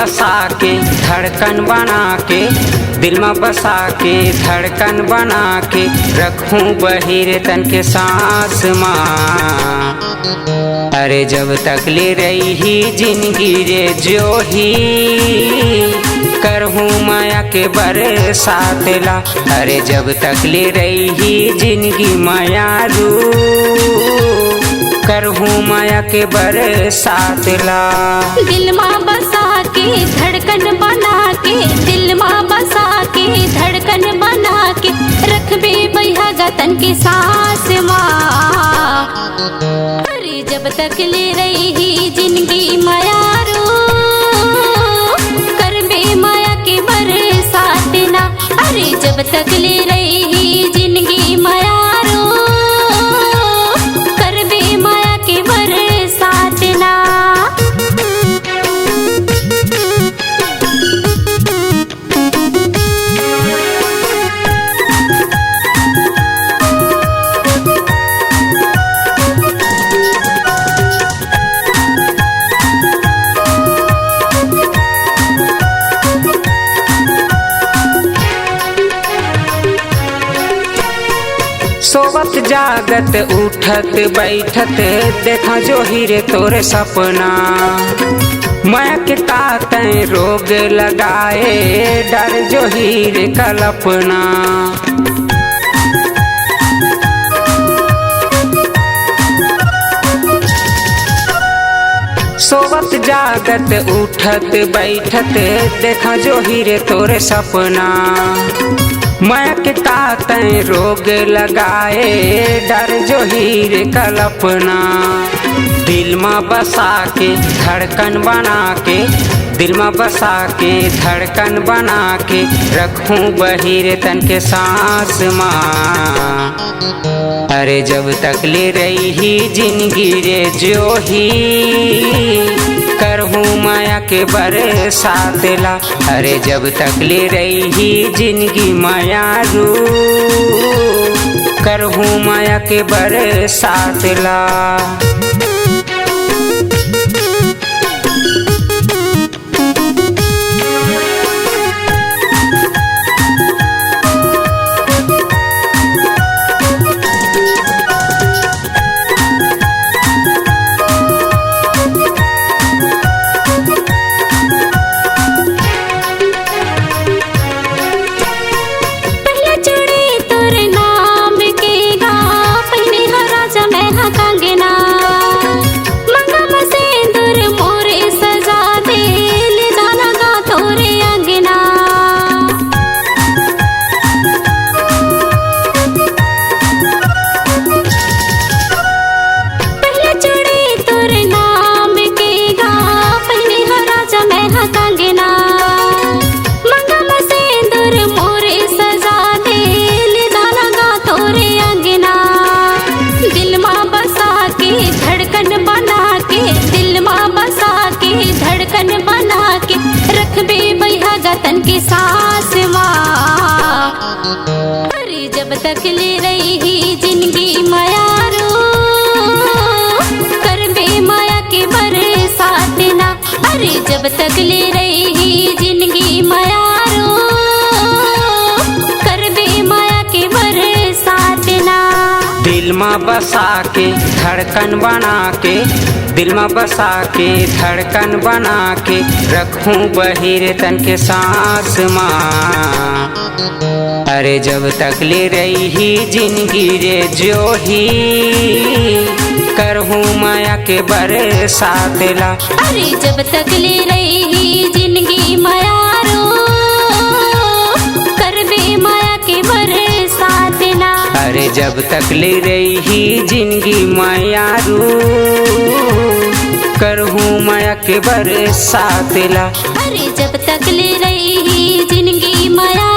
बसा के धड़कन बना के, दिल में बसा के धड़कन बना के रखूं बहिर तन के सांस माँ। अरे जब तक ले रही जिंदगी रे जो ही करहूँ माया के बरसात ला। अरे जब तक ले रही जिंदगी माया रू करहूँ माया के बरसात ला। दिल में बसा के धड़कन बना के, दिल में बसा के धड़कन बना के रखबे बैहा गतन के सांस माँ। अरे जब तक ले रही जिंदगी माया रो करबे माया के बरसात ना। अरे जब तक ले रही जिंदगी माया रो करबे माया के बरसात ना। सोवत जागत उठत बैठत देखा जो हीरे तोरे सपना। माया के ताते रोग लगाए डर जो हीरे कल्पना। सोवत जागत उठत बैठत देखा जो हीरे तोरे सपना। माया के ताते रोग लगाए डर जो हीरे कल्पना। दिल में बसा के धड़कन बना के, दिल में बसा के धड़कन बना के रखूं बहिर तन के सांस माँ। अरे जब तक ले रही जिंदगी रे जो ही करहूँ माया के बरसात ला। अरे जब तक ले रही जिंदगी माया रू करहूँ माया के बरसात ला। गतन के सांस माँ। अरे जब तक ले रही जिंदगी माया रो करबे माया के बरसात ना। अरे जब तक ले रही जिंदगी माया रो करबे माया के बरसात ना। दिल में बसा के धड़कन बना के, दिल में बसा के धड़कन बना के रखूं बहिर तन के सांस माँ। अरे जब तक ले रही जिंदगी रे जो ही करहूँ माया के बरसात ला। अरे जब तक ले रही जिंदगी माया रो करबे माया के बरसात ना। अरे जब तक ले रही जिंदगी माया रू करहूँ माया के बरसात ला। अरे जब तक ले रही जिंदगी माया